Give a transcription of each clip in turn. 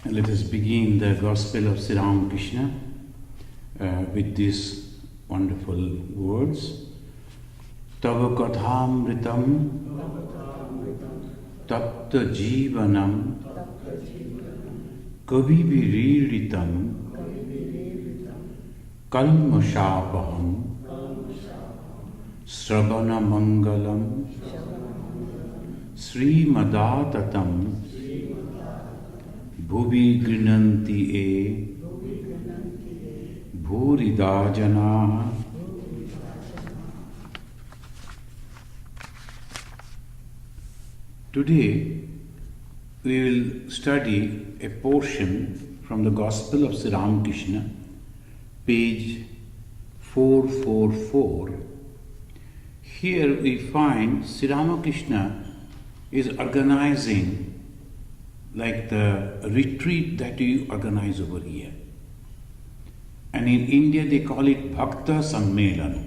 Let us begin the Gospel of Sri Ramakrishna with these wonderful words. Tava kathamritam tapta jivanam kaviviriritam kalmashapaham sravana mangalam srimadatam Bhuvi grinanti e bhurida janaha. Today we will study a portion from the Gospel of Sri Ramakrishna, page 444. Here we find Sri Ramakrishna is organizing like the retreat that you organize over here. And in India they call it Bhakta Sammelan.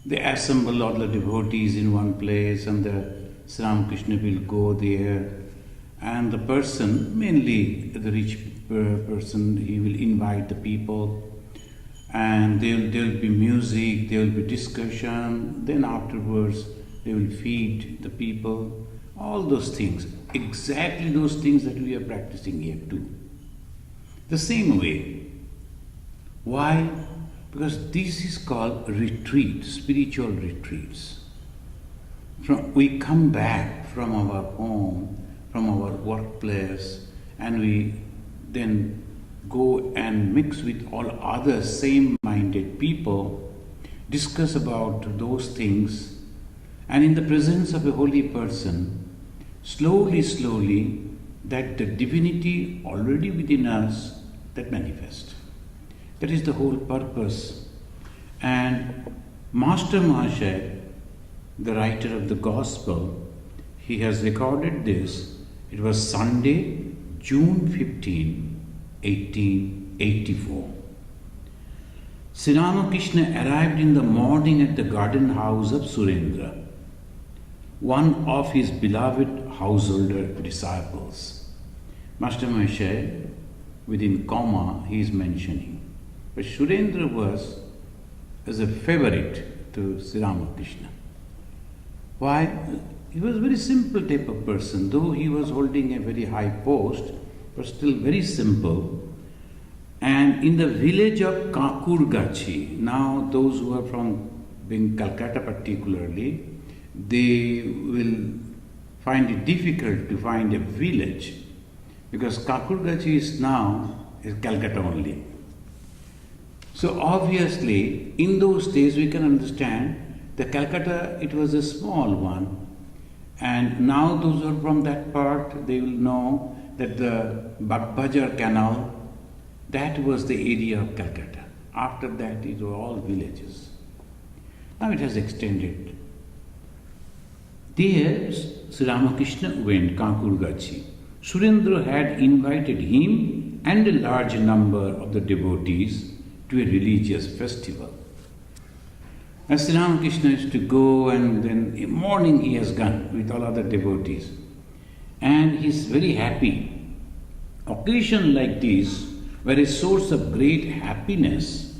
They assemble all the devotees in one place and the Sri Ramakrishna will go there, and the person, mainly the rich person, he will invite the people, and there will be music, there will be discussion, then afterwards they will feed the people. All those things, exactly those things that we are practicing here too. The same way. Why? Because this is called retreat, spiritual retreats. We come back from our home, from our workplace, and we then go and mix with all other same-minded people, discuss about those things, and in the presence of a holy person, slowly, that the divinity already within us, that manifests. That is the whole purpose. And Master Mahasaya, the writer of the Gospel, he has recorded this. It was Sunday, June 15, 1884. Sri Ramakrishna arrived in the morning at the garden house of Surendra, one of his beloved householder disciples. Master Mahasaya, within comma, he is mentioning. But Surendra was as a favorite to Sri Ramakrishna. Why? He was a very simple type of person, though he was holding a very high post, but still very simple. And in the village of Kakurgachi, now those who are from Calcutta particularly, they will find it difficult to find a village, because Kakurgachi is now Calcutta only. So obviously, in those days we can understand the Calcutta, it was a small one, and now those who are from that part, they will know that the Bagbajar Canal, that was the area of Calcutta. After that, it were all villages. Now it has extended. There, Sri Ramakrishna went, Kakurgachi. Surendra had invited him and a large number of the devotees to a religious festival. And Sri Ramakrishna is to go, and then in the morning he has gone with all other devotees. And he is very happy. Occasion like this were a source of great happiness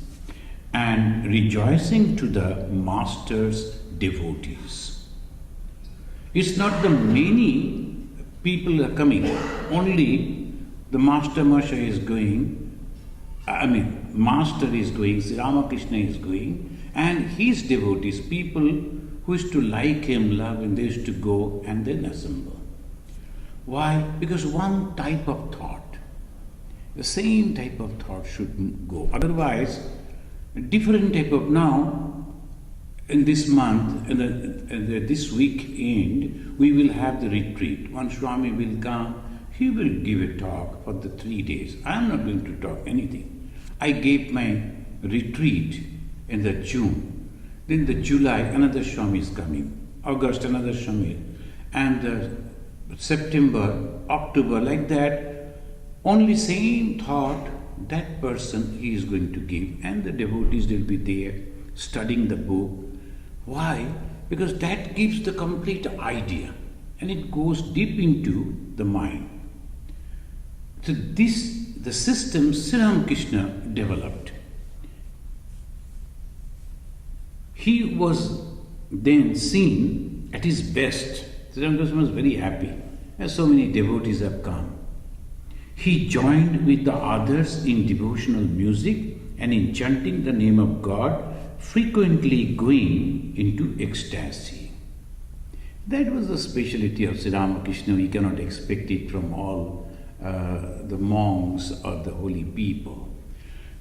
and rejoicing to the Master's devotees. It's not the many people are coming, only the Master Mahasaya is going, Master is going, Sri Ramakrishna is going, and his devotees, people who used to like him, love him, they used to go and then assemble. Why? Because one type of thought, the same type of thought should go. Otherwise, a different type of now, in this month, this weekend, we will have the retreat. One Swami will come, he will give a talk for the 3 days. I am not going to talk anything. I gave my retreat in the June. Then the July, another Swami is coming. August, another Swami. And September, October, like that, only same thought, that person he is going to give. And the devotees will be there, studying the book. Why? Because that gives the complete idea and it goes deep into the mind. So the system Sri Ramakrishna developed. He was then seen at his best. Sri Ramakrishna was very happy, as so many devotees have come. He joined with the others in devotional music and in chanting the name of God, frequently going into ecstasy. That was the speciality of Sri Ramakrishna. We cannot expect it from all the monks or the holy people.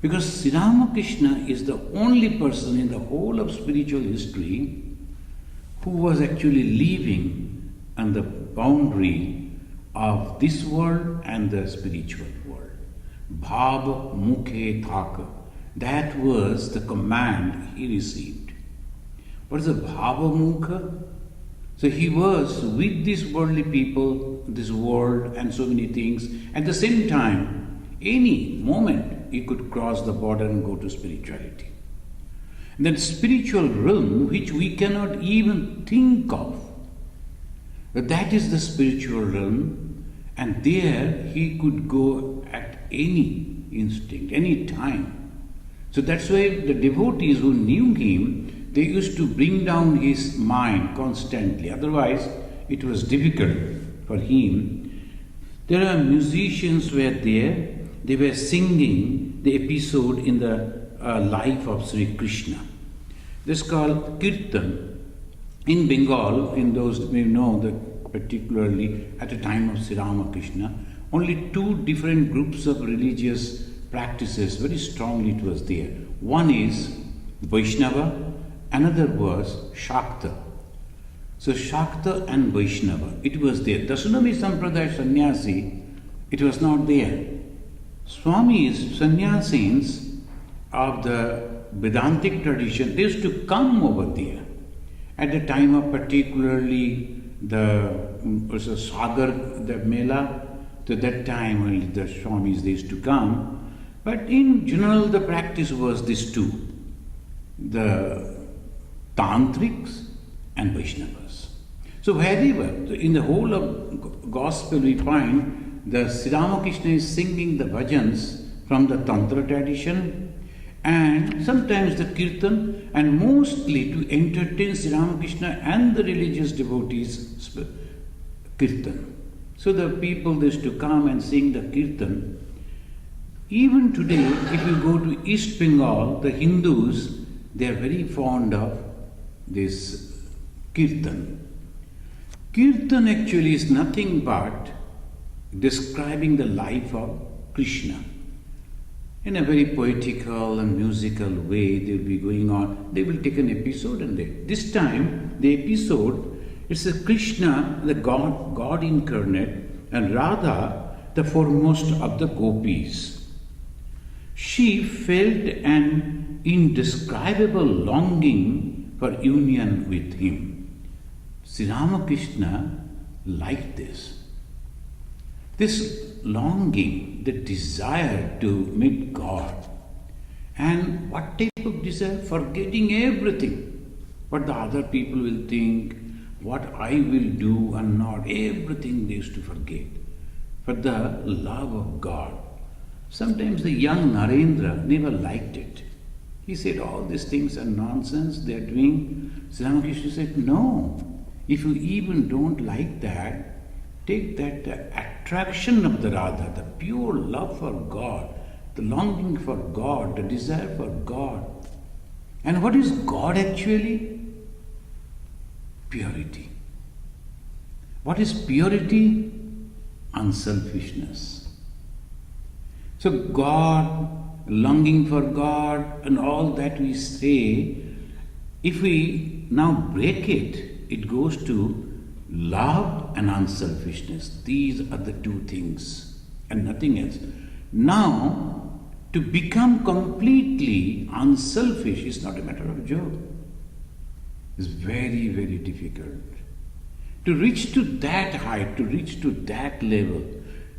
Because Sri Ramakrishna is the only person in the whole of spiritual history who was actually living on the boundary of this world and the spiritual world. Bhava mukhe thaka. That was the command he received. What is a bhava mukha? So he was with these worldly people, this world and so many things. At the same time, any moment he could cross the border and go to spirituality. And that spiritual realm which we cannot even think of, that is the spiritual realm, and there he could go at any instinct, any time. So that's why the devotees who knew him, they used to bring down his mind constantly. Otherwise, it was difficult for him. There are musicians were there. They were singing the episode in the life of Sri Krishna. This is called Kirtan. In Bengal, in those, we know that particularly at the time of Sri Ramakrishna, only two different groups of religious practices, very strongly it was there. One is Vaishnava, another was Shakta. So Shakta and Vaishnava, it was there. Dasanami Sampradaya Sannyasi, it was not there. Swami's sannyasis of the Vedantic tradition, they used to come over there. At the time of particularly the Sagar, the Mela, to that time only the Swamis they used to come. But in general the practice was these two, the Tantrics and Vaishnavas. So wherever, in the whole of Gospel we find the Sri Ramakrishna is singing the bhajans from the Tantra tradition and sometimes the Kirtan, and mostly to entertain Sri Ramakrishna and the religious devotees, Kirtan. So the people they used to come and sing the Kirtan. Even today, if you go to East Bengal, the Hindus, they are very fond of this Kirtan. Kirtan actually is nothing but describing the life of Krishna. In a very poetical and musical way, they will be going on. They will take an episode and this time, the episode, it's a Krishna, the God incarnate, and Radha, the foremost of the gopis. She felt an indescribable longing for union with him. Sri Ramakrishna liked this. This longing, the desire to meet God. And what type of desire? Forgetting everything. What the other people will think, what I will do and not, everything they used to forget. For the love of God. Sometimes the young Narendra never liked it. He said, all these things are nonsense, they are doing. Sri Ramakrishna said, no. If you even don't like that, take that attraction of the Radha, the pure love for God, the longing for God, the desire for God. And what is God actually? Purity. What is purity? Unselfishness. So God, longing for God and all that we say, if we now break it, it goes to love and unselfishness. These are the two things and nothing else. Now, to become completely unselfish is not a matter of joke. It's very, very difficult. To reach to that height, to reach to that level.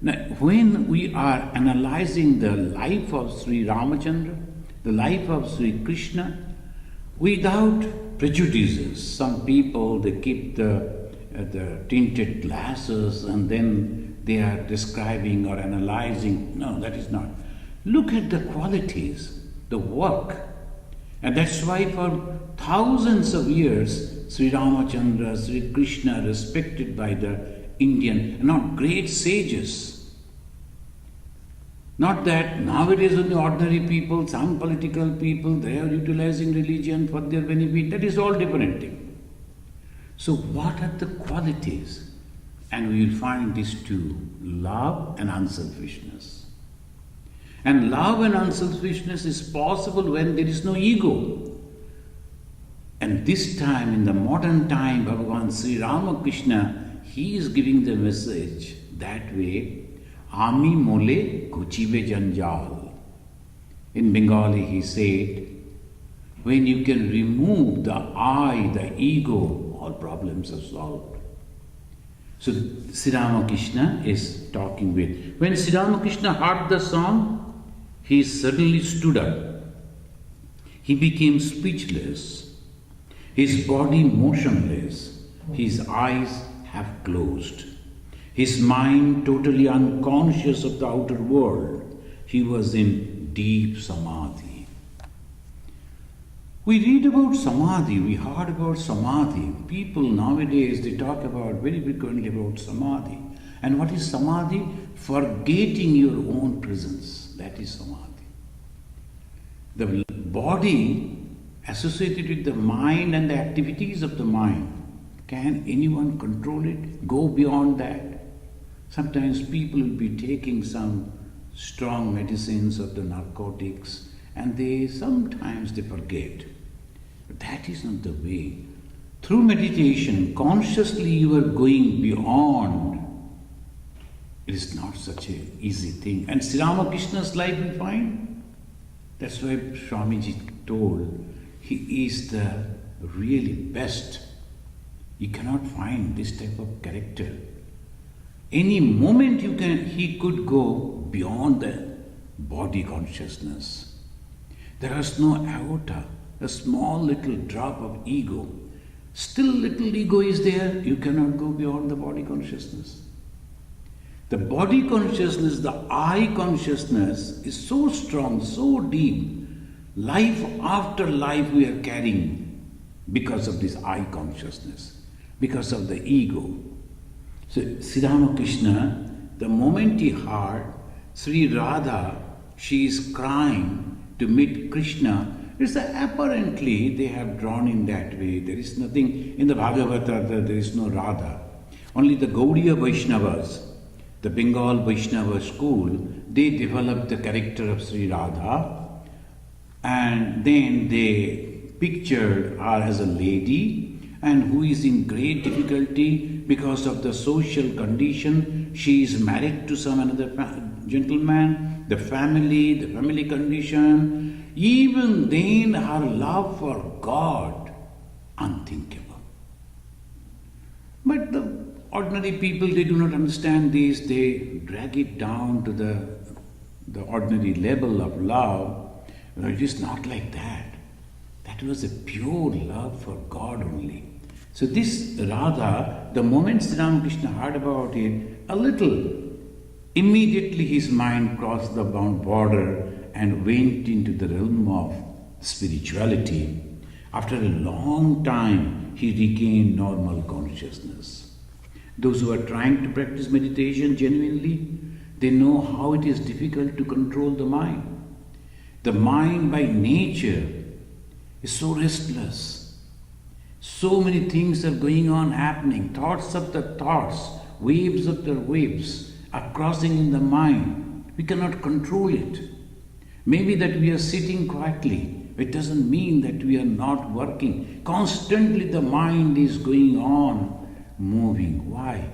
Now, when we are analyzing the life of Sri Ramachandra, the life of Sri Krishna, without prejudices, some people, they keep the tinted glasses and then they are describing or analyzing. No, that is not. Look at the qualities, the work. And that's why for thousands of years, Sri Ramachandra, Sri Krishna, respected by the Indian, not great sages. Not that nowadays only ordinary people, some political people, they are utilizing religion for their benefit. That is all different thing. So what are the qualities? And we will find these two, love and unselfishness. And love and unselfishness is possible when there is no ego. And this time, in the modern time, Bhagavan Sri Ramakrishna, he is giving the message that way, Ami mole kuchibe janjal. In Bengali he said, when you can remove the I, the ego, all problems are solved. So Sri Ramakrishna is talking with. When Sri Ramakrishna heard the song, he suddenly stood up. He became speechless. His body motionless. His eyes have closed. His mind totally unconscious of the outer world. He was in deep samadhi. We read about samadhi, we heard about samadhi. People nowadays, they talk about very frequently about samadhi. And what is samadhi? Forgetting your own presence. That is samadhi. The body associated with the mind and the activities of the mind. Can anyone control it? Go beyond that? Sometimes people will be taking some strong medicines or the narcotics and sometimes they forget. But that is not the way. Through meditation, consciously you are going beyond. It is not such an easy thing. And Sri Ramakrishna's life we find. That's why Swamiji told, he is the really best. You cannot find this type of character. Any moment he could go beyond the body consciousness. There was no iota, a small little drop of ego. Still little ego is there, you cannot go beyond the body consciousness. The body consciousness, the I consciousness is so strong, so deep. Life after life we are carrying because of this I consciousness, because of the ego. So Sri Ramakrishna, the moment he heard Sri Radha, she is crying to meet Krishna, it's apparently they have drawn in that way. There is nothing in the Bhagavata, there is no Radha. Only the Gaudiya Vaishnavas, the Bengal Vaishnava school, they developed the character of Sri Radha and then they pictured her as a lady and who is in great difficulty because of the social condition. She is married to some another gentleman, the family condition. Even then her love for God, unthinkable. But the ordinary people, they do not understand this. They drag it down to the ordinary level of love. It is not like that. That was a pure love for God only. So this Radha, the moment Sri Ramakrishna heard about it, a little, immediately his mind crossed the border and went into the realm of spirituality. After a long time, he regained normal consciousness. Those who are trying to practice meditation genuinely, they know how it is difficult to control the mind. The mind by nature is so restless. So many things are going on, happening. Thoughts after thoughts, waves after waves are crossing in the mind. We cannot control it. Maybe that we are sitting quietly, it doesn't mean that we are not working. Constantly the mind is going on, moving. Why?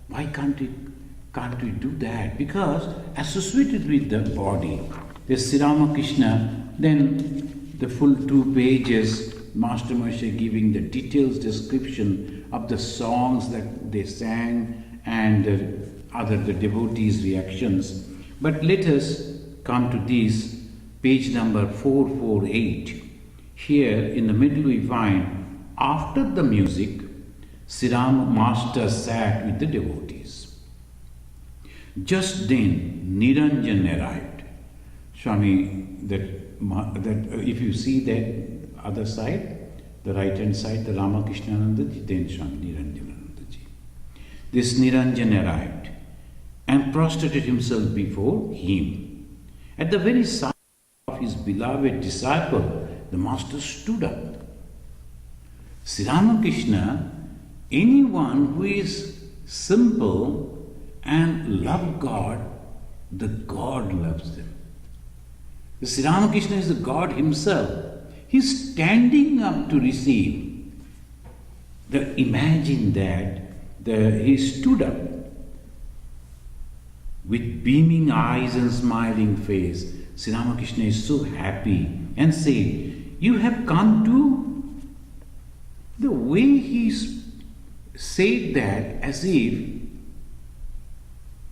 Why can't we do that? Because associated with the body. There's Sri Ramakrishna, then the full 2 pages, Master Moshe giving the detailed description of the songs that they sang and the devotees' reactions. But let us come to this, page number 448. Here in the middle we find, after the music, Sri Ram Master sat with the devotees. Just then, Niranjan arrived. Swami, if you see that other side, the right hand side, the Ramakrishna Anandaji, then Swami Niranjan Anandaji. This Niranjan arrived and prostrated himself before him. At the very sight of his beloved disciple, the master stood up. Sri Ramakrishna, anyone who is simple and love God, the God loves them. The Sri Ramakrishna is the God himself. He's standing up to receive. Imagine that he stood up with beaming eyes and smiling face. Sri Ramakrishna is so happy and said, "You have come to." The way he said that, as if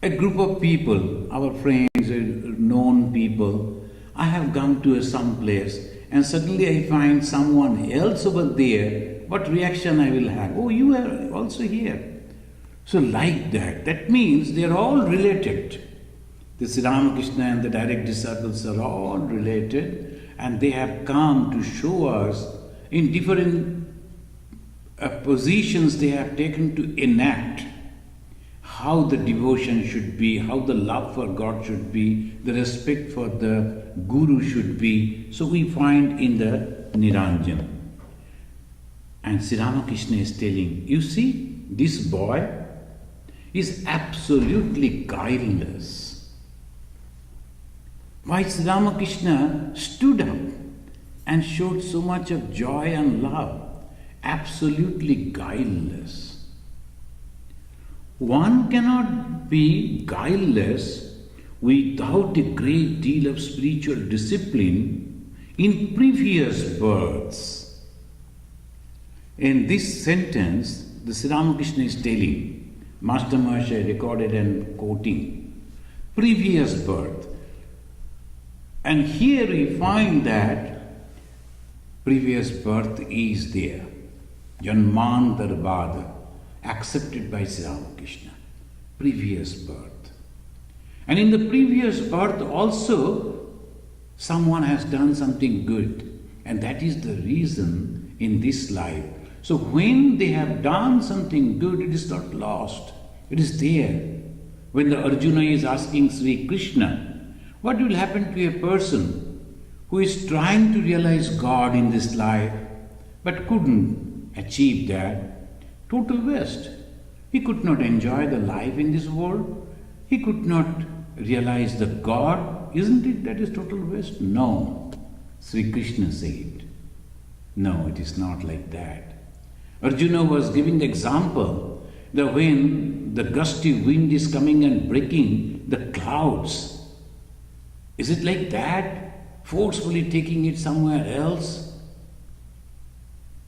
a group of people, our friends, known people, I have come to some place and suddenly I find someone else over there, what reaction I will have? Oh, you are also here. So like that, that means they are all related. The Sri Ramakrishna and the direct disciples are all related, and they have come to show us in different positions they have taken to enact how the devotion should be, how the love for God should be, the respect for the Guru should be. So we find in the Niranjan. And Sri Ramakrishna is telling, you see, this boy is absolutely guileless. Why Sri Ramakrishna stood up and showed so much of joy and love? Absolutely guileless. One cannot be guileless without a great deal of spiritual discipline in previous births. In this sentence, the Sri Ramakrishna is telling, Master Maharshaya recorded and quoting, previous birth. And here we find that previous birth is there. Janmantar Bada, accepted by Sri Ramakrishna. Previous birth. And in the previous birth also, someone has done something good. And that is the reason in this life. So when they have done something good, it is not lost. It is there. When the Arjuna is asking Sri Krishna, what will happen to a person who is trying to realize God in this life but couldn't achieve that? Total waste. He could not enjoy the life in this world. He could not realize the God. Isn't it that is total waste? No. Sri Krishna said, no, it is not like that. Arjuna was giving the example that when the gusty wind is coming and breaking the clouds, is it like that? Forcefully taking it somewhere else?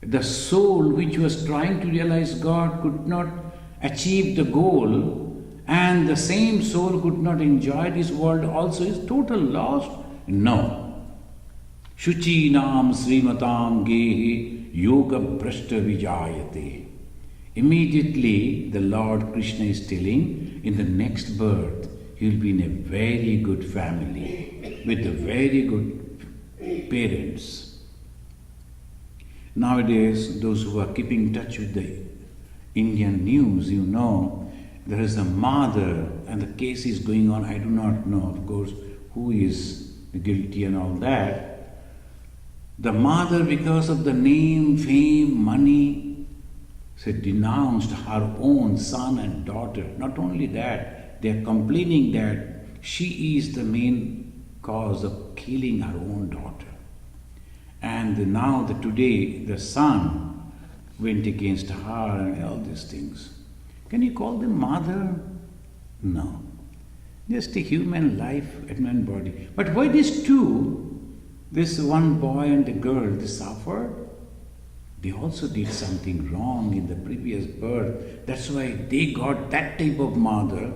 The soul which was trying to realize God could not achieve the goal, and the same soul could not enjoy this world also, is total lost? No. Shuchi nam srimatam gehi yoga prashta vijayate. Immediately the Lord Krishna is telling, in the next birth he will be in a very good family with the very good parents. Nowadays, those who are keeping touch with the Indian news, you know, there is a mother and the case is going on. I do not know, of course, who is guilty and all that. The mother, because of the name, fame, money, denounced her own son and daughter. Not only that, they are complaining that she is the main cause of killing her own daughter. And now today the son went against her and all these things. Can you call them mother? No. Just a human life and human body. But why these two, this one boy and a girl, they suffered? They also did something wrong in the previous birth. That's why they got that type of mother.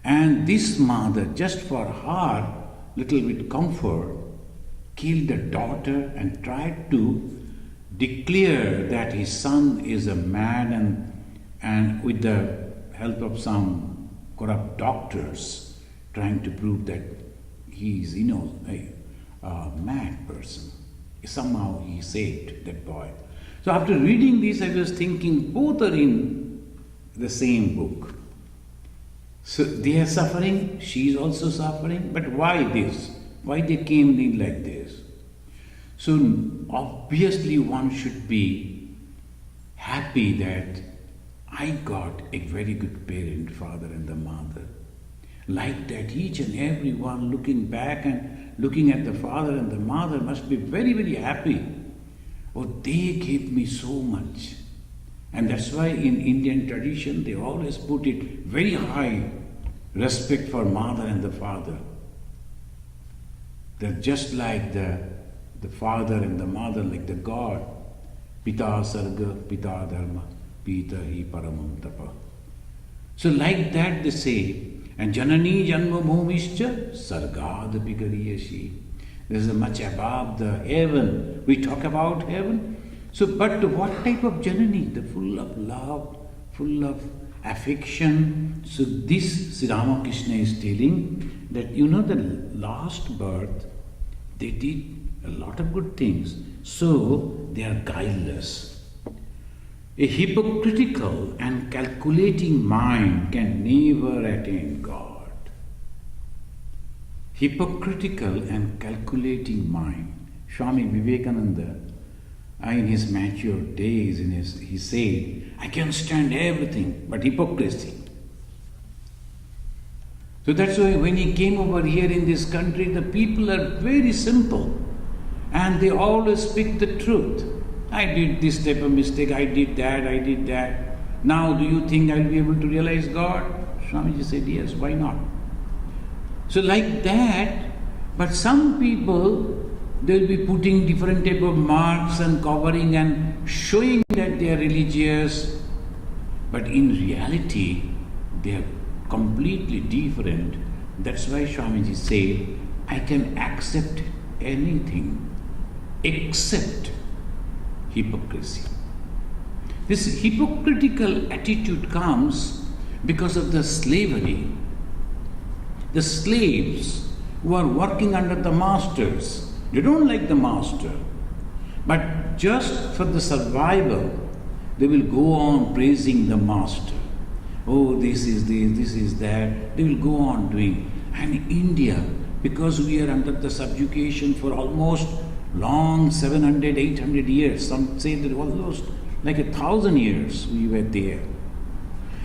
And this mother, just for her little bit comfort, killed the daughter and tried to declare that his son is a man, and with the help of some corrupt doctors trying to prove that he is, a mad person. Somehow he saved that boy. So after reading this, I was thinking both are in the same book. So they are suffering, she is also suffering, but why this? Why they came in like this? So obviously one should be happy that I got a very good parent, father and the mother. Like that, each and every one looking back and looking at the father and the mother must be very, very happy. Oh, they gave me so much. And that's why in Indian tradition they always put it very high, respect for mother and the father. They're just like the father and the mother, like the God. Pita sarga, pita dharma, pita hi paramam tapa. So like that they say, and janani janma bhumischa sargad bigariyashi. This is much above the heaven. We talk about heaven. So, but what type of janani? The full of love, full of affection. So this Sri Ramakrishna is telling that the last birth, they did a lot of good things. So they are guileless. A hypocritical and calculating mind can never attain God. Hypocritical and calculating mind. Swami Vivekananda, in his mature days, he said, I can stand everything but hypocrisy. So that's why when he came over here in this country, the people are very simple and they always speak the truth. I did this type of mistake, I did that. Now do you think I will be able to realize God? Swamiji said, yes, why not? So like that, but some people, they'll be putting different type of marks and covering and showing that they are religious, but in reality, they are completely different. That's why Swamiji said, I can accept anything except hypocrisy. This hypocritical attitude comes because of the slavery. The slaves who are working under the masters, they don't like the master, but just for the survival, they will go on praising the master. Oh, this is this, this is that. They will go on doing. And India, because we are under the subjugation for almost long 700, 800 years, some say that almost like 1,000 years we were there.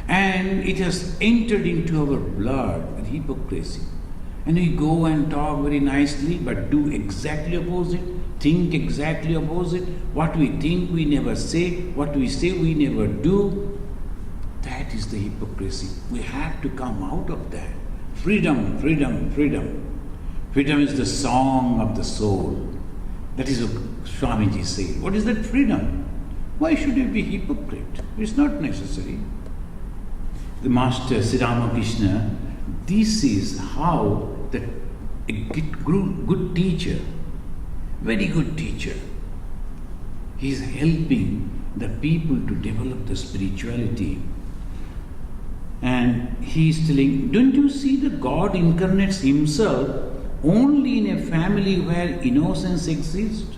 And it has entered into our blood with hypocrisy. And we go and talk very nicely, but do exactly opposite, think exactly opposite. What we think we never say, what we say we never do. That is the hypocrisy. We have to come out of that. Freedom, freedom, freedom. Freedom is the song of the soul. That is what Swamiji said. What is that freedom? Why should you be hypocrite? It's not necessary. The Master Sri Ramakrishna, this is how a good teacher, very good teacher, he is helping the people to develop the spirituality. And he is telling, don't you see that God incarnates himself only in a family where innocence exists?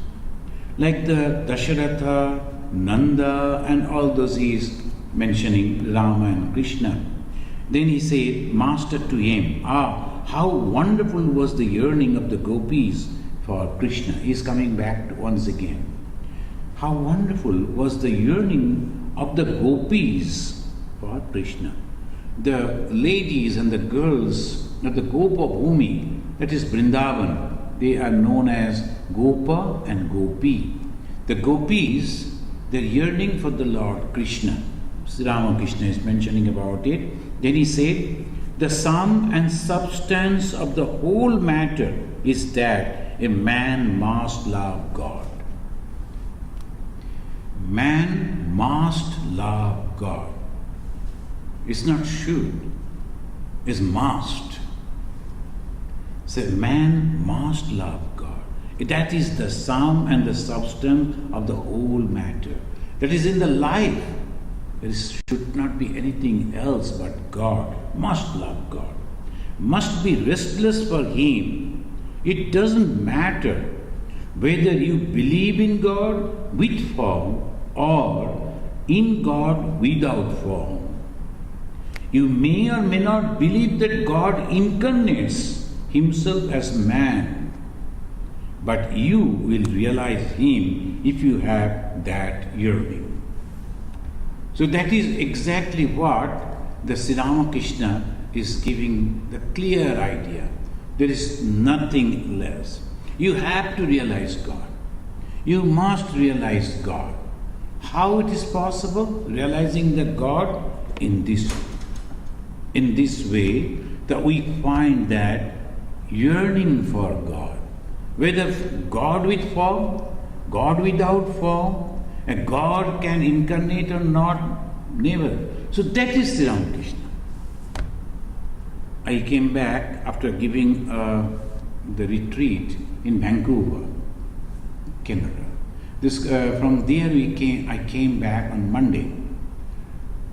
Like the Dasharatha, Nanda and all those he is mentioning, Rama and Krishna. Then he said, Master to him, how wonderful was the yearning of the gopis for Krishna. He is coming back once again. How wonderful was the yearning of the gopis for Krishna. The ladies and the girls of the Gopa Bhumi, that is Vrindavan, they are known as Gopa and Gopi. The gopis, they're yearning for the Lord Krishna. Sri Ramakrishna is mentioning about it. Then he said, the sum and substance of the whole matter is that a man must love God. Man must love God. It's not should, it's must. So man must love God. That is the sum and the substance of the whole matter. That is in the life. There should not be anything else but God. must love God, must be restless for Him. It doesn't matter whether you believe in God with form or in God without form. You may or may not believe that God incarnates Himself as man, but you will realize Him if you have that yearning. So that is exactly what the Sri Ramakrishna is giving the clear idea. There is nothing less. You have to realize God. You must realize God. How it is possible? Realizing that God in this way that we find that yearning for God. Whether God with form, God without form, a God can incarnate or not, never. So that is Sri Ramakrishna. I came back after giving the retreat in Vancouver, Canada. From there I came back on Monday.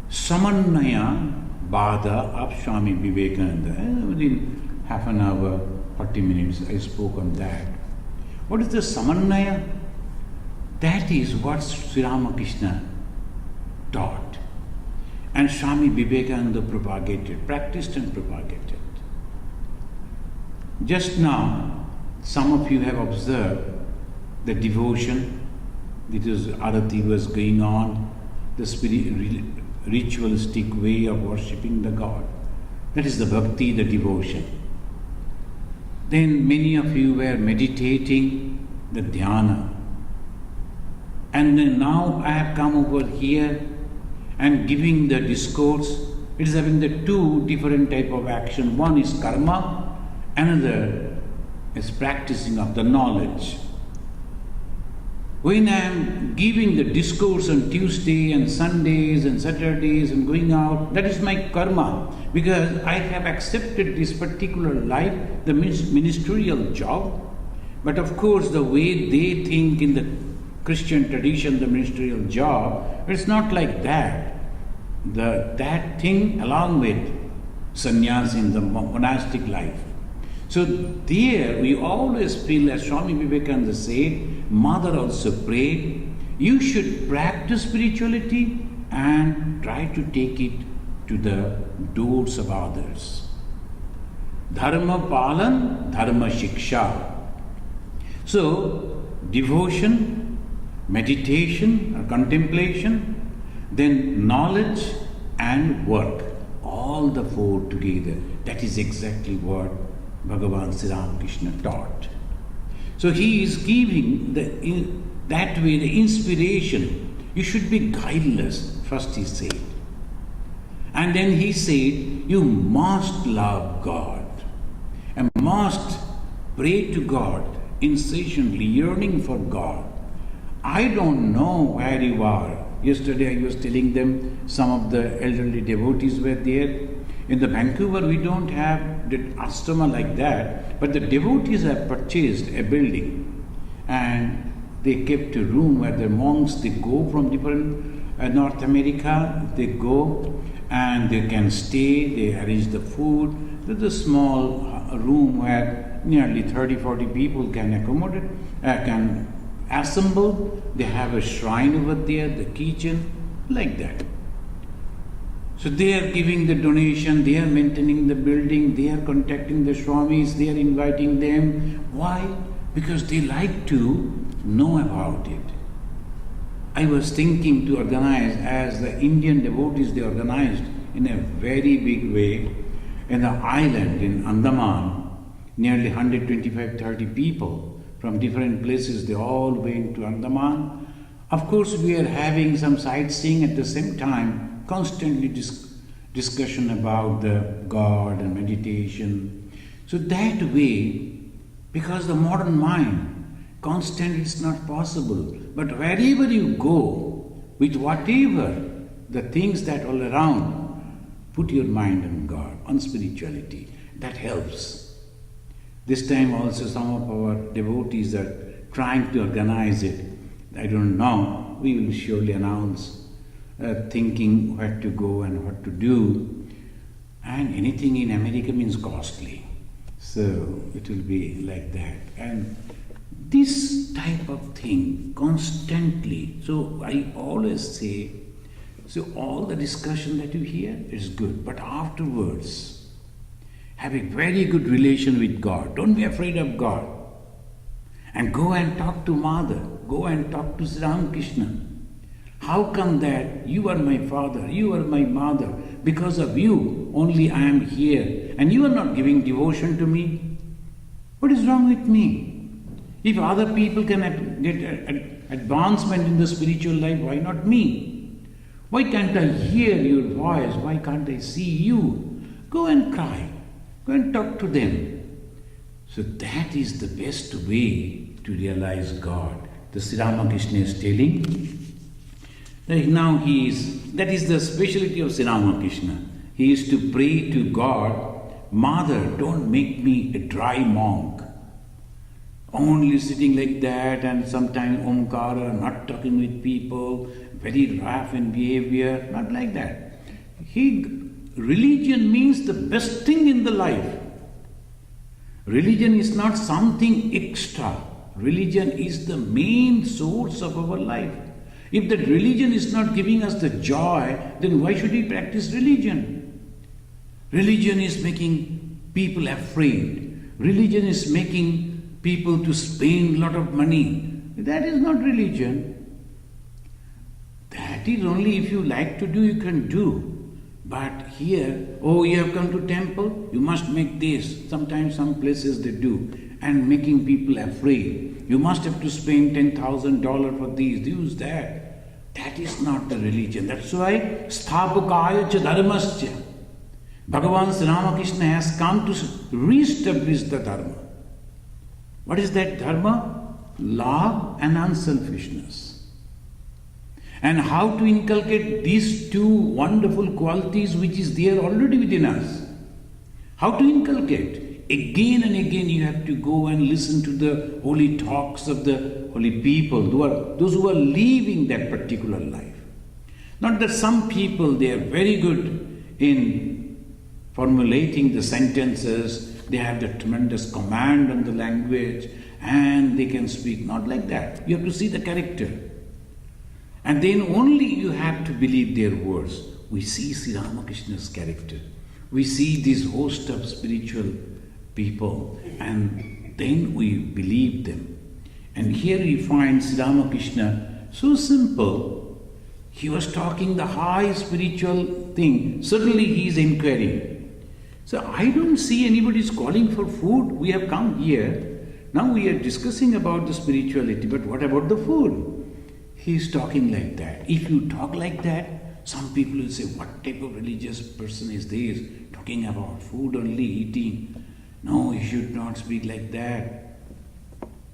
Samanaya Bada of Swami Vivekananda. Within half an hour, 40 minutes, I spoke on that. What is the Samanaya? That is what Sri Ramakrishna taught. And Swami Vivekananda propagated, practiced and propagated. Just now, some of you have observed the devotion, because Arati was going on, the ritualistic way of worshipping the God. That is the bhakti, the devotion. Then many of you were meditating, the dhyana. And then now I have come over here and giving the discourse. It is having the two different type of action. One is karma, another is practicing of the knowledge. When I am giving the discourse on Tuesday and Sundays and Saturdays and going out, that is my karma, because I have accepted this particular life, the ministerial job. But of course, the way they think in the Christian tradition, the ministerial job, it's not like that. That thing along with sannyas in the monastic life. So there we always feel, as Swami Vivekananda said, Mother also prayed, you should practice spirituality and try to take it to the doors of others. Dharma palan, dharma shiksha. So devotion, meditation or contemplation, then knowledge and work, all the four together. That is exactly what Bhagavan Sri Ramakrishna taught. So he is giving that way the inspiration. You should be guileless, first he said. And then he said, you must love God and must pray to God incessantly, yearning for God. I don't know where you are. Yesterday I was telling them, some of the elderly devotees were there. In the Vancouver we don't have the ashrama like that, but the devotees have purchased a building and they kept a room where the monks, they go from different North America, they go and they can stay, they arrange the food. There's a small room where nearly 30-40 people can accommodate, can assemble. They have a shrine over there, the kitchen, like that. So they are giving the donation, they are maintaining the building, they are contacting the Swamis, they are inviting them. Why? Because they like to know about it. I was thinking to organize, as the Indian devotees, they organized in a very big way in the island in Andaman, nearly 125-30 people from different places, they all went to Andaman. Of course, we are having some sightseeing at the same time, constantly discussion about the God and meditation. So that way, because the modern mind, constant is not possible. But wherever you go, with whatever the things that all around, put your mind on God, on spirituality. That helps. This time also some of our devotees are trying to organize it. I don't know. We will surely announce, thinking where to go and what to do. And anything in America means costly. So it will be like that. And this type of thing constantly. So I always say, so all the discussion that you hear is good, but afterwards, have a very good relation with God. Don't be afraid of God. And go and talk to Mother. Go and talk to Sri Ramakrishna. How come that you are my father, you are my mother, because of you only I am here, and you are not giving devotion to me? What is wrong with me? If other people can get advancement in the spiritual life, why not me? Why can't I hear your voice? Why can't I see you? Go and cry. Go and talk to them. So that is the best way to realize God. The Sri Ramakrishna is telling that now that is the specialty of Sri Ramakrishna. He is to pray to God, Mother, don't make me a dry monk. Only sitting like that and sometimes Omkara, not talking with people, very rough in behavior, not like that. Religion means the best thing in the life. Religion is not something extra. Religion is the main source of our life. If that religion is not giving us the joy, then why should we practice religion? Religion is making people afraid. Religion is making people to spend a lot of money. That is not religion. That is only if you like to do, you can do. But here, oh, you have come to temple, you must make this. Sometimes some places they do. And making people afraid. You must have to spend $10,000 for this, use that. That is not the religion. That's why Sthapakaya cha dharmasya. Bhagavan Sri Ramakrishna has come to re-establish the dharma. What is that dharma? Love and unselfishness. And how to inculcate these two wonderful qualities which is there already within us. How to inculcate? Again and again you have to go and listen to the holy talks of the holy people, those who are living that particular life. Not that some people, they are very good in formulating the sentences, they have the tremendous command on the language and they can speak. Not like that. You have to see the character. And then only you have to believe their words. We see Sri Ramakrishna's character. We see this host of spiritual people and then we believe them. And here we find Sri Ramakrishna so simple. He was talking the high spiritual thing. Suddenly he is inquiring. So I don't see anybody is calling for food. We have come here. Now we are discussing about the spirituality, but what about the food? He is talking like that. If you talk like that, some people will say, what type of religious person is this? Talking about food only, eating. No, you should not speak like that.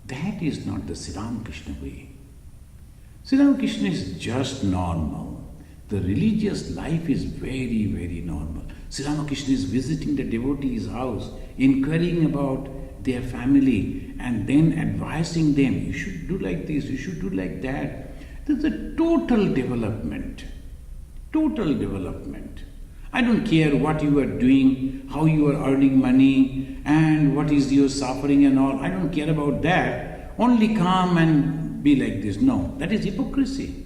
That is not the Sri Ramakrishna way. Sri Ramakrishna is just normal. The religious life is very, very normal. Sri Ramakrishna is visiting the devotee's house, inquiring about their family and then advising them, you should do like this, you should do like that. There's a total development. Total development. I don't care what you are doing, how you are earning money and what is your suffering and all. I don't care about that. Only come and be like this. No, that is hypocrisy.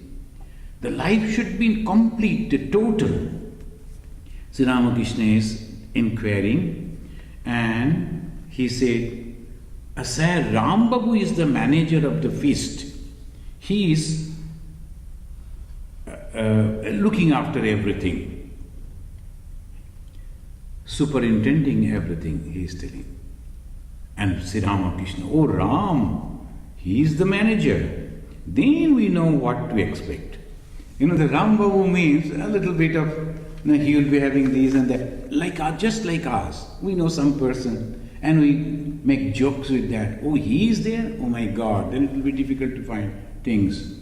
The life should be complete, the total. Sri Ramakrishna is inquiring and he said, Sir Rambabu is the manager of the feast. He is looking after everything, superintending everything, he is telling. And Sri Ramakrishna, oh Ram, he is the manager. Then we know what to expect. The Rambabu means a little bit of, he will be having this and that, just like us. We know some person and we make jokes with that. Oh, he is there? Oh my God, then it will be difficult to find things.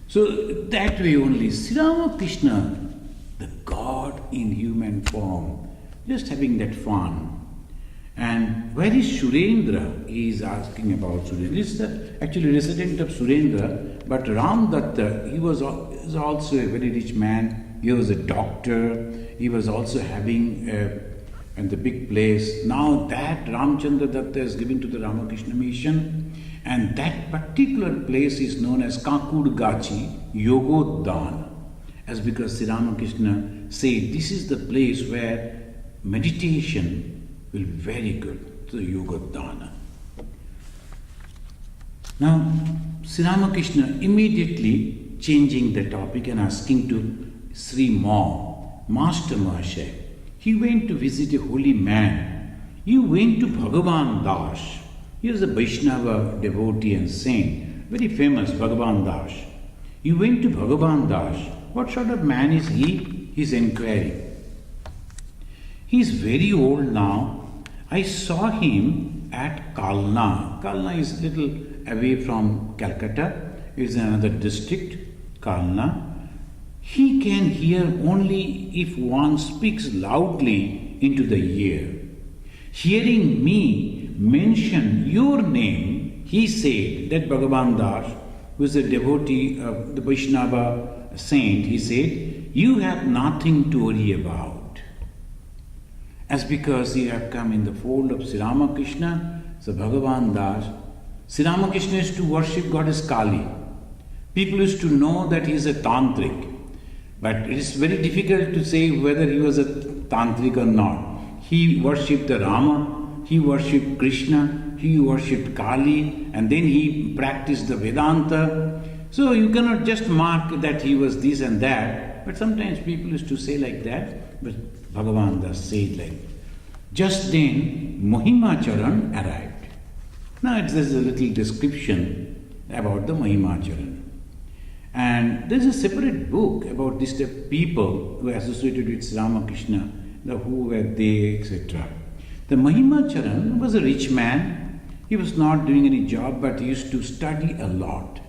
So that way only, Sri Ramakrishna, the God in human form, just having that fun. And where is Surendra? He is asking about Surendra. He is actually resident of Surendra, but Ram Datta, he was also a very rich man he was a doctor, he was also having and the big place. Now that Ramchandra Datta is given to the Ramakrishna mission, and that particular place is known as Kakurgachi Yogodhan, as because Sri Ramakrishna said this is the place where meditation will be very good, so Yogodhana. Now Sri Ramakrishna immediately changing the topic and asking to Sri Master Mahashay, he went to visit a holy man. He went to Bhagavan Das. He was a Vaishnava devotee and saint, very famous Bhagavan Das. He went to Bhagavan Das. What sort of man is he? He's inquiring. He's very old now. I saw him at Kalna. Kalna is a little away from Calcutta. It's another district, Kalna. He can hear only if one speaks loudly into the ear. Hearing me mention your name, he said, that Bhagavan Das, who is a devotee of the Vaishnava saint, he said, you have nothing to worry about. As because you have come in the fold of Sri Ramakrishna, so Bhagavan Das, Sri Ramakrishna used to worship goddess Kali. People used to know that he is a tantric. But it is very difficult to say whether he was a tantric or not. He worshipped the Rama, he worshipped Krishna, he worshipped Kali, and then he practiced the Vedanta. So you cannot just mark that he was this and that, but sometimes people used to say like that, but Bhagavan Das said like, just then Mahimacharan arrived. Now there's a little description about the Mahimacharan. And there's a separate book about this type of people who are associated with Sri Ramakrishna, who were they, etc. The Mahimacharan was a rich man. He was not doing any job, but he used to study a lot.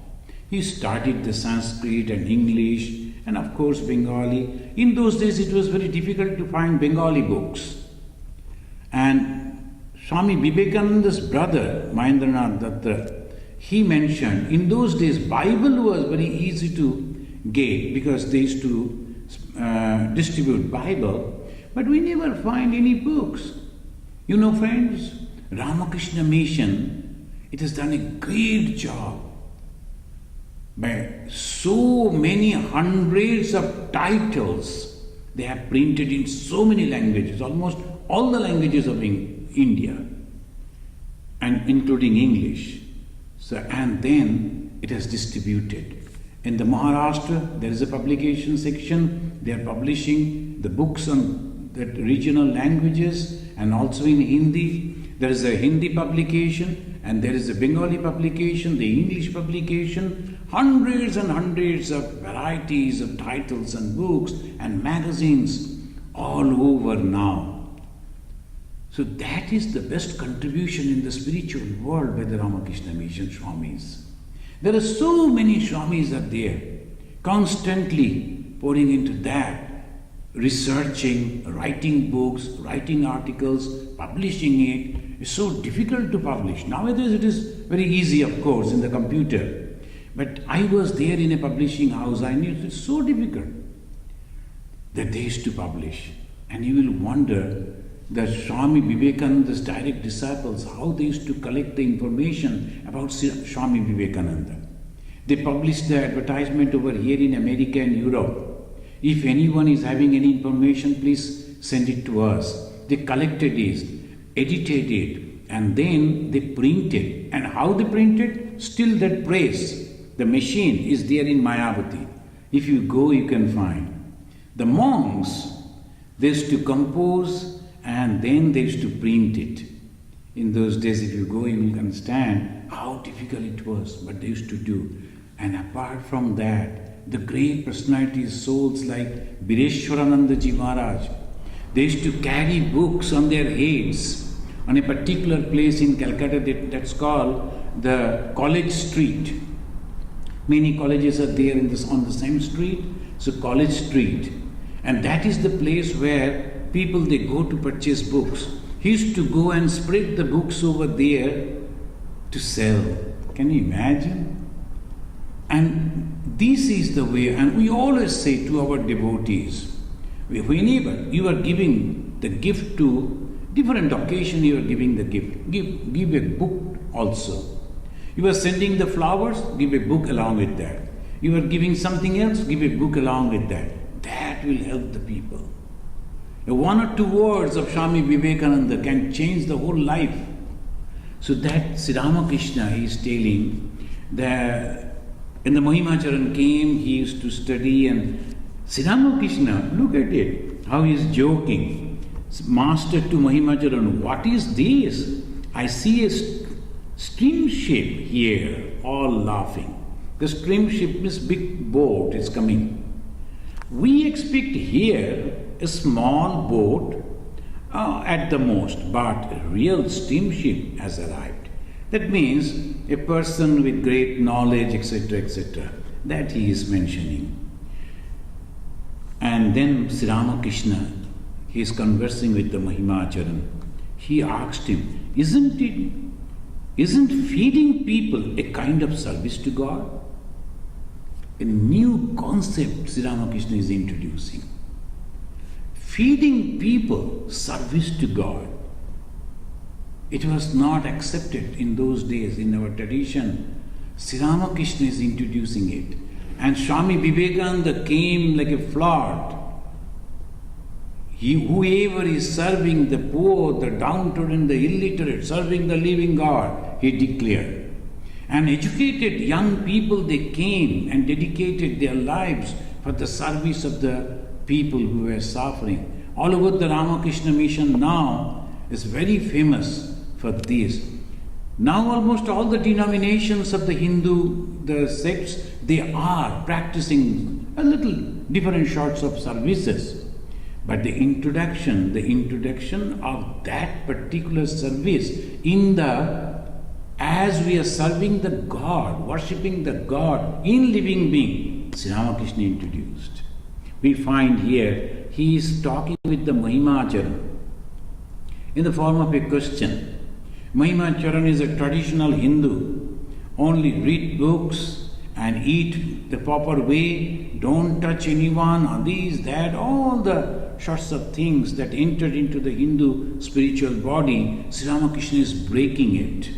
He studied the Sanskrit and English and of course Bengali. In those days it was very difficult to find Bengali books. And Swami Vivekananda's brother, Mahendranath Datta, he mentioned in those days Bible was very easy to get because they used to distribute Bible, but we never find any books. You know, friends, Ramakrishna Mission, it has done a great job by so many hundreds of titles. They have printed in so many languages, almost all the languages of India, and including English. So, and then it has distributed. In the Maharashtra, there is a publication section. They are publishing the books on the regional languages, and also in Hindi. There is a Hindi publication, and there is a Bengali publication, the English publication. Hundreds and hundreds of varieties of titles and books and magazines all over now. So that is the best contribution in the spiritual world by the Ramakrishna Mission Swamis. There are so many Swamis are there, constantly pouring into that, researching, writing books, writing articles, publishing it. It's so difficult to publish. Nowadays it is very easy, of course, in the computer. But I was there in a publishing house. I knew it's so difficult that they used to publish. And you will wonder that Swami Vivekananda's direct disciples, how they used to collect the information about Swami Vivekananda. They published the advertisement over here in America and Europe. If anyone is having any information, please send it to us. They collected it, edited it, and then they printed. And how they printed? Still that press, the machine is there in Mayavati. If you go, you can find. The monks, they used to compose and then they used to print it. In those days, if you go, you will understand how difficult it was, but they used to do. And apart from that, the great personalities, souls like Bireshwarananda Ji Maharaj, they used to carry books on their heads on a particular place in Calcutta that's called the College Street. Many colleges are there on the same street, so College Street. And that is the place where people, they go to purchase books. He used to go and spread the books over there to sell. Can you imagine? And This is the way, and we always say to our devotees, whenever you are giving the gift to different occasion, you are giving the gift. Give a book also. You are sending the flowers, give a book along with that. You are giving something else, give a book along with that. That will help the people. One or two words of Swami Vivekananda can change the whole life. So that Sri Ramakrishna is telling that when the Mahimacharan came, he used to study, and Sri Ramakrishna, look at it, how he is joking. Master to Mahimacharan, what is this? I see a steamship here, all laughing. The steamship means big boat is coming. We expect here a small boat at the most, but a real steamship has arrived. That means a person with great knowledge, etc., that he is mentioning. And then Sri Ramakrishna, he is conversing with the Mahimacharan. He asked him, isn't feeding people a kind of service to God? A new concept Sri Ramakrishna is introducing. Feeding people, service to God. It was not accepted in those days in our tradition. Sri Ramakrishna is introducing it. And Swami Vivekananda came like a flood. Whoever is serving the poor, the downtrodden, the illiterate, serving the living God, he declared. And educated young people, they came and dedicated their lives for the service of the people who were suffering. All over the Ramakrishna mission now is very famous for this. Now almost all the denominations of the Hindu, the sects, they are practicing a little different sorts of services. But the introduction of that particular service as we are serving the God, worshipping the God in living being, Sri Ramakrishna introduced. We find here, he is talking with the Mahimacharan in the form of a question. Mahimacharan is a traditional Hindu, only read books and eat the proper way, don't touch anyone, these, that, all the sorts of things that entered into the Hindu spiritual body. Sri Ramakrishna is breaking it.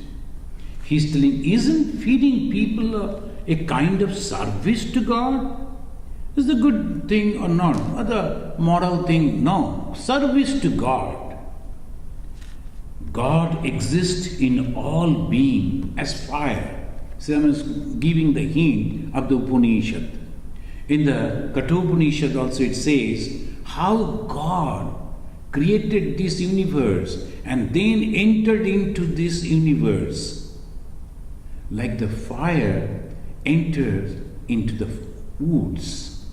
He is telling, isn't feeding people a kind of service to God? Is the good thing or not? Or the moral thing? No. Service to God. God exists in all being as fire. So I is giving the hint of the Upanishad. In the Kathopanishad also it says how God created this universe and then entered into this universe. Like the fire enters into the woods.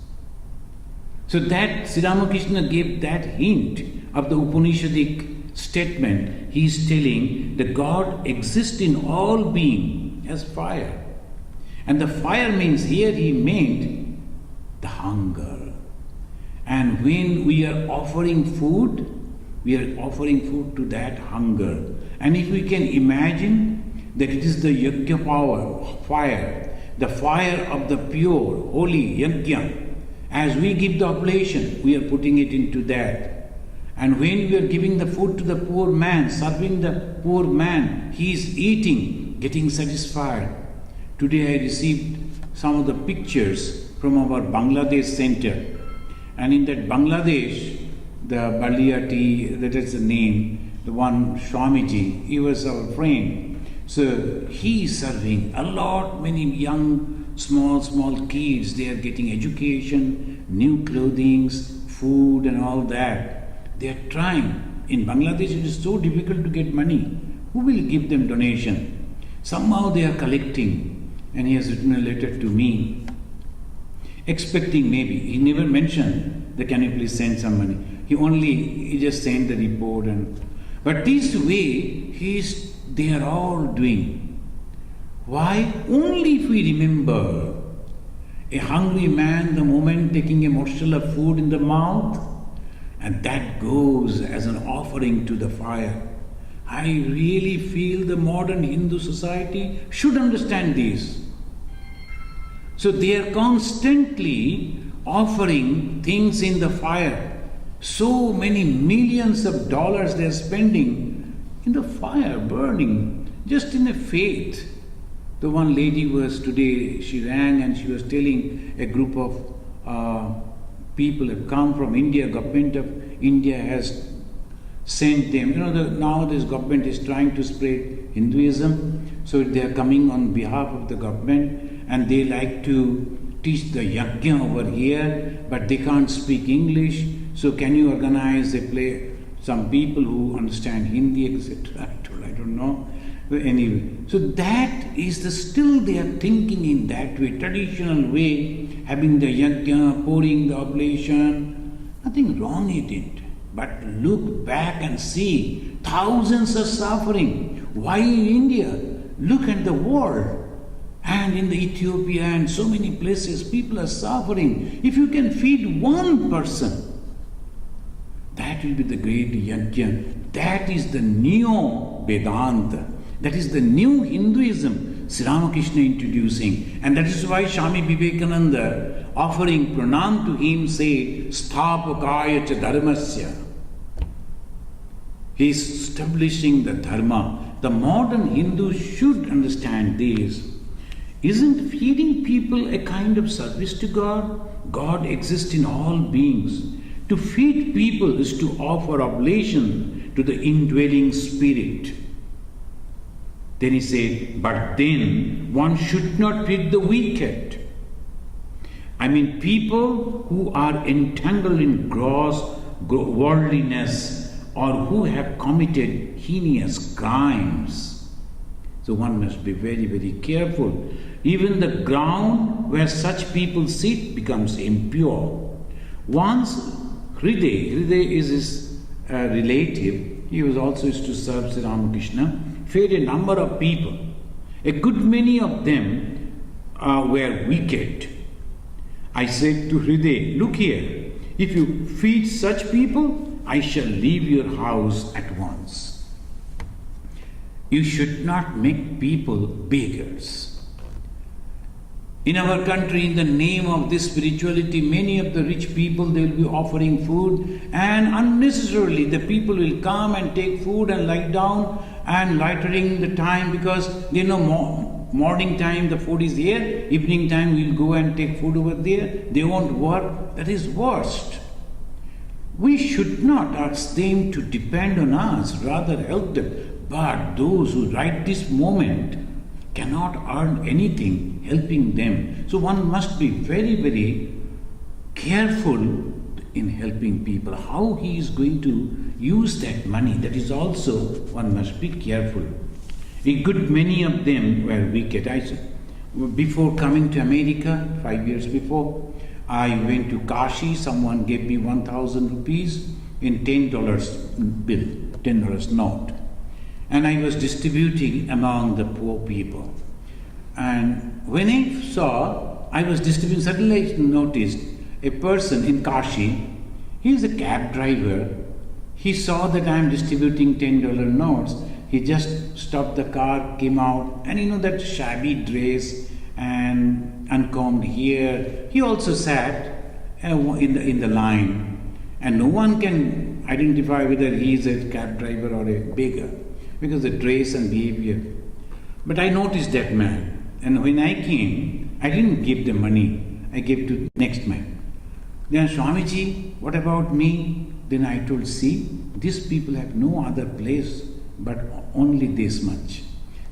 So that Sri Ramakrishna gave that hint of the Upanishadic statement. He is telling that God exists in all being as fire. And the fire means, here he meant the hunger. And when we are offering food, we are offering food to that hunger. And if we can imagine that it is the yajna power, fire, the fire of the pure, holy yajna. As we give the oblation, we are putting it into that. And when we are giving the food to the poor man, serving the poor man, he is eating, getting satisfied. Today I received some of the pictures from our Bangladesh center. And in that Bangladesh, the Baliati, that is the name, the one Swamiji, he was our friend. So he is serving a lot, many young, small kids. They are getting education, new clothing, food and all that. They are trying. In Bangladesh it is so difficult to get money. Who will give them donation? Somehow they are collecting. And he has written a letter to me, expecting maybe. He never mentioned that can you please send some money. He just sent the report. But this way they are all doing. Why? Only if we remember a hungry man, the moment taking a morsel of food in the mouth, and that goes as an offering to the fire. I really feel the modern Hindu society should understand this. So So they are constantly offering things in the fire. So many millions of dollars they are spending in the fire, burning, just in a faith. The one lady was today, she rang and she was telling a group of people have come from India, government of India has sent them. Now this government is trying to spread Hinduism, so they are coming on behalf of the government and they like to teach the yajna over here, but they can't speak English. So can you organize a play, some people who understand Hindi, etc. I don't know. But anyway, so that is still they are thinking in that way, traditional way, having the yajna, pouring the oblation. Nothing wrong in it. But look back and see, thousands are suffering. Why in India? Look at the world. And in the Ethiopia and so many places, people are suffering. If you can feed one person, that will be the great yajna. That is the new Vedanta. That is the new Hinduism Sri Ramakrishna introducing. And that is why Swami Vivekananda, offering pranam to him, said, Sthapakaya cha dharmasya. He is establishing the dharma. The modern Hindu should understand this. Isn't feeding people a kind of service to God? God exists in all beings. To feed people is to offer oblation to the indwelling spirit. Then he said, but then one should not feed the wicked. I mean people who are entangled in gross worldliness or who have committed heinous crimes. So one must be very, very careful. Even the ground where such people sit becomes impure. Once Hriday is his relative, he was also used to serve Sri Ramakrishna, fed a number of people. A good many of them were wicked. I said to Hriday, look here, if you feed such people, I shall leave your house at once. You should not make people beggars. In our country, in the name of this spirituality, many of the rich people, they will be offering food, and unnecessarily the people will come and take food and lie down and loitering the time, because they know morning time the food is here, evening time we'll go and take food over there. They won't work. That is worst. We should not ask them to depend on us, rather help them. But those who right this moment cannot earn anything helping them. So one must be very, very careful in helping people. How he is going to use that money, that is also one must be careful. A good many of them were wicked. Before coming to America, 5 years before, I went to Kashi. Someone gave me 1,000 rupees in $10 bill, $10 note. And I was distributing among the poor people. And when I saw, I was distributing, suddenly I noticed a person in Kashi, he is a cab driver. He saw that I am distributing $10 notes. He just stopped the car, came out, and that shabby dress and uncombed hair. He also sat in the line, and no one can identify whether he is a cab driver or a beggar, because the dress and behavior. But I noticed that man, and when I came, I didn't give the money. I gave to next man. Then, Swamiji, what about me? Then I told, see, these people have no other place but only this much.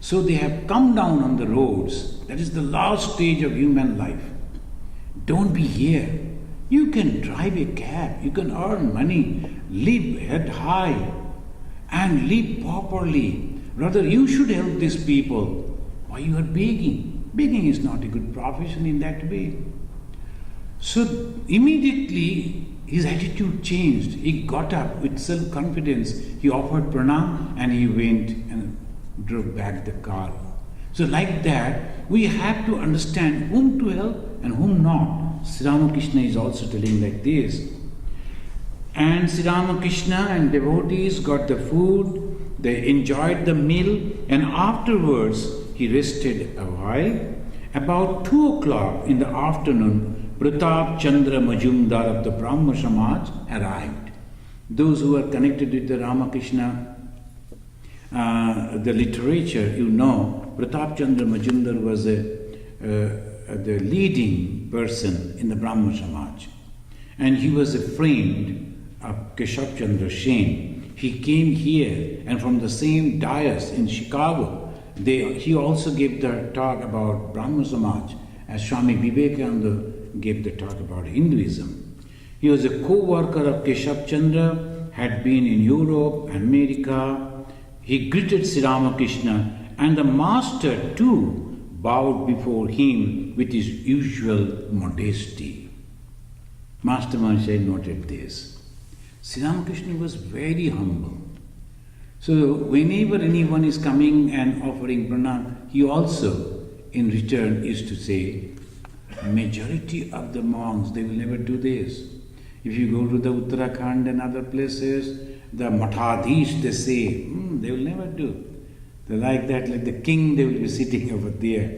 So they have come down on the roads. That is the last stage of human life. Don't be here. You can drive a cab, you can earn money, live head high, and live properly. Rather, you should help these people. Why you are begging? Begging is not a good profession in that way. So immediately his attitude changed. He got up with self-confidence. He offered pranam and he went and drove back the car. So like that, we have to understand whom to help and whom not. Sri Ramakrishna is also telling like this. And Sri Ramakrishna and devotees got the food, they enjoyed the meal, and afterwards he rested a while, About 2 o'clock in the afternoon, Pratap Chandra Majumdar of the Brahma Samaj arrived. Those who are connected with the Ramakrishna, the literature, you know, Pratap Chandra Majumdar was the leading person in the Brahma Samaj. And he was a friend of Keshav Chandra Sen. He came here, and from the same dais in Chicago, he also gave the talk about Brahma Samaj, as Swami Vivekananda gave the talk about Hinduism. He was a co-worker of Keshav Chandra, had been in Europe, America. He greeted Sri Ramakrishna, and the master too bowed before him with his usual modesty. Master Maharaj noted this. Sri Ramakrishna was very humble. So whenever anyone is coming and offering pranam, he also in return is to say, majority of the monks, they will never do this. If you go to the Uttarakhand and other places, the Mathadish, they say, they will never do. They like that, like the king, they will be sitting over there.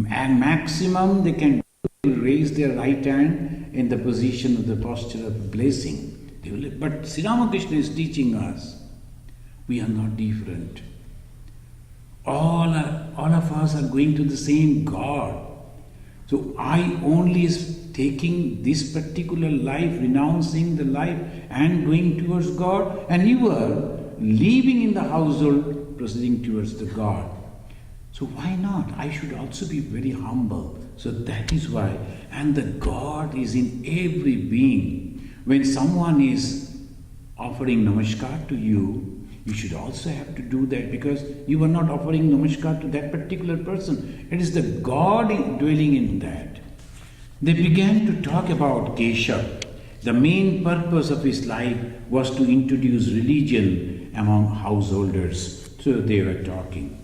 And maximum they can raise their right hand in the position of the posture of blessing. But Sri Ramakrishna is teaching us, we are not different. All of us are going to the same God. So I only is taking this particular life, renouncing the life and going towards God, and you are leaving in the household, proceeding towards the God. So why not? I should also be very humble. So that is why. And the God is in every being. When someone is offering namaskar to you, you should also have to do that, because you are not offering namaskar to that particular person. It is the God dwelling in that. They began to talk about Keshav. The main purpose of his life was to introduce religion among householders. So they were talking.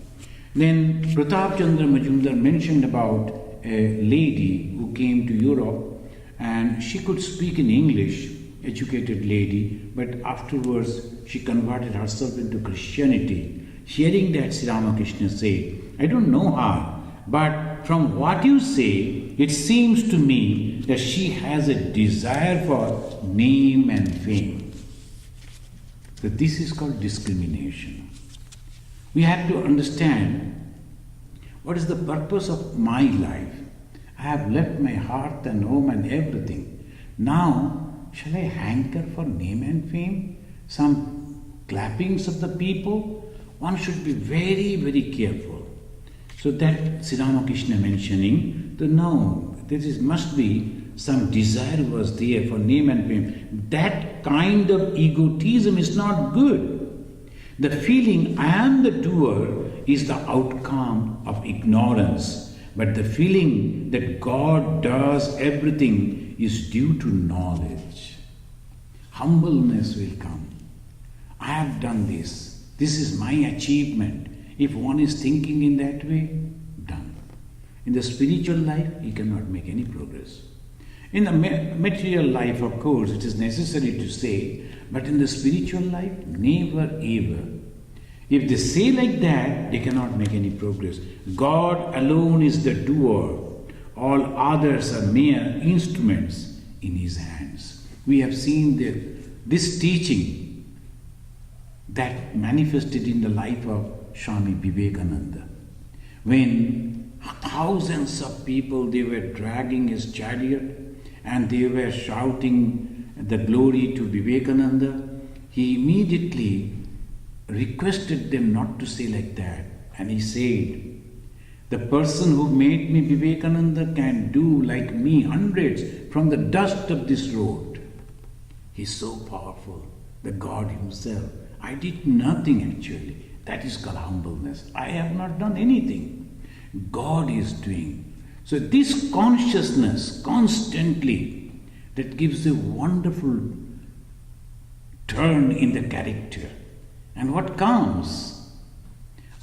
Then Pratap Chandra Majumdar mentioned about a lady who came to Europe, and she could speak in English, educated lady, but afterwards she converted herself into Christianity. Hearing that, Sri Ramakrishna said, I don't know her, but from what you say, it seems to me that she has a desire for name and fame. So this is called discrimination. We have to understand what is the purpose of my life. I have left my hearth and home and everything. Now, shall I hanker for name and fame? Some clappings of the people? One should be very, very careful. So that Sri Ramakrishna mentioning, must be some desire was there for name and fame. That kind of egotism is not good. The feeling I am the doer is the outcome of ignorance, but the feeling that God does everything is due to knowledge. Humbleness will come. I have done this. This is my achievement. If one is thinking in that way, done. In the spiritual life, he cannot make any progress. In the material life, of course, it is necessary to say, but in the spiritual life, never ever. If they say like that, they cannot make any progress. God alone is the doer. All others are mere instruments in His hands. We have seen this teaching that manifested in the life of Swami Vivekananda. When thousands of people, they were dragging his chariot and they were shouting the glory to Vivekananda, he immediately requested them not to say like that. And he said, the person who made me Vivekananda can do like me hundreds from the dust of this road. He's so powerful, the God Himself. I did nothing actually. That is called humbleness. I have not done anything. God is doing. So this consciousness constantly, that gives a wonderful turn in the character. And what comes?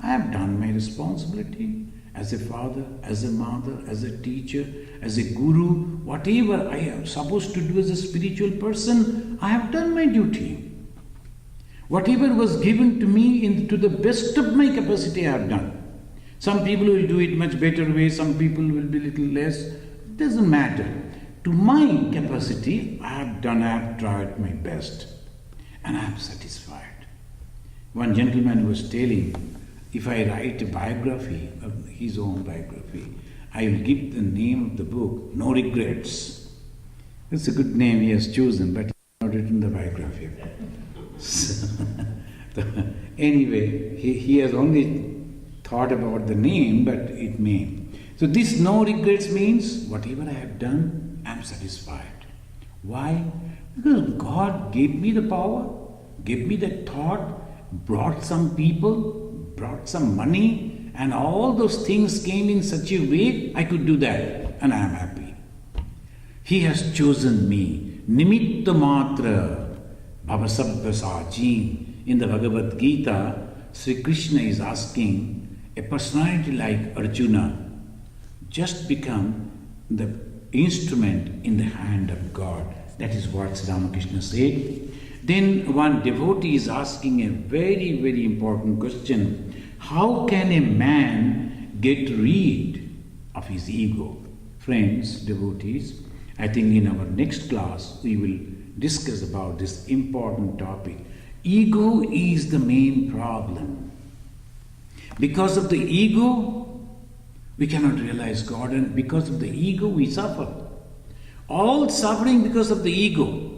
I have done my responsibility as a father, as a mother, as a teacher, as a guru, whatever I am supposed to do as a spiritual person, I have done my duty. Whatever was given to me to the best of my capacity, I have done. Some people will do it much better way, some people will be little less. It doesn't matter. To my capacity, I have tried my best, and I am satisfied. One gentleman was telling, if I write a biography, of his own biography, I will give the name of the book, No Regrets. It's a good name he has chosen, but he has not written the biography. So, anyway, he has only thought about the name, but it may. So this no regrets means whatever I have done, I am satisfied. Why? Because God gave me the power, gave me the thought, brought some people, brought some money, and all those things came in such a way I could do that, and I am happy. He has chosen me. Nimitta matra bhavasabha sachi. In the Bhagavad Gita, Sri Krishna is asking a personality like Arjuna, just become the instrument in the hand of God. That is what Sri Ramakrishna said. Then one devotee is asking a very, very important question. How can a man get rid of his ego? Friends, devotees, I think in our next class we will discuss about this important topic. Ego is the main problem. Because of the ego, we cannot realize God, and because of the ego, we suffer. All suffering because of the ego.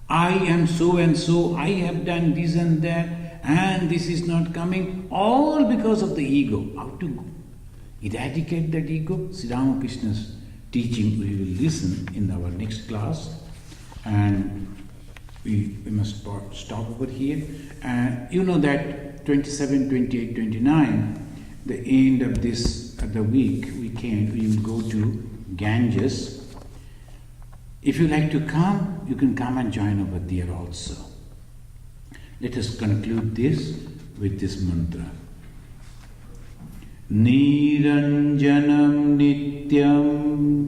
I am so and so, I have done this and that, and this is not coming, all because of the ego. How to eradicate that ego? Sri Ramakrishna's teaching we will listen in our next class, and we must stop over here. And you know that 27, 28, 29, the end of this the week, we will go to Ganges. If you like to come, you can come and join over there also. Let us conclude this with this mantra. Niranjanam nityam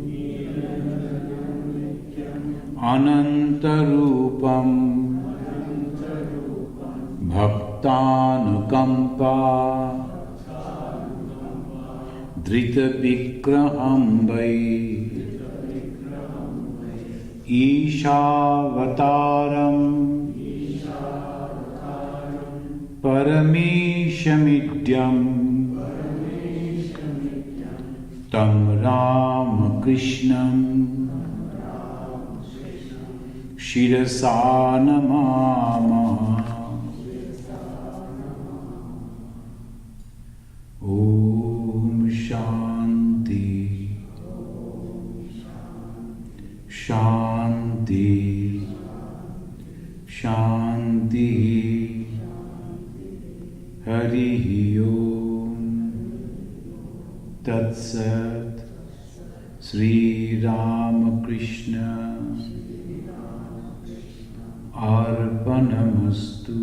anantarupam bhaktanukampa drita vikraham vai Ishavattaram Parameshamidyam Tam Ramakrishnam Shirasa Namama. Om Shanti Shanti Shanti Hari Om Tat Sat Sri Ramakrishna Arpanamastu.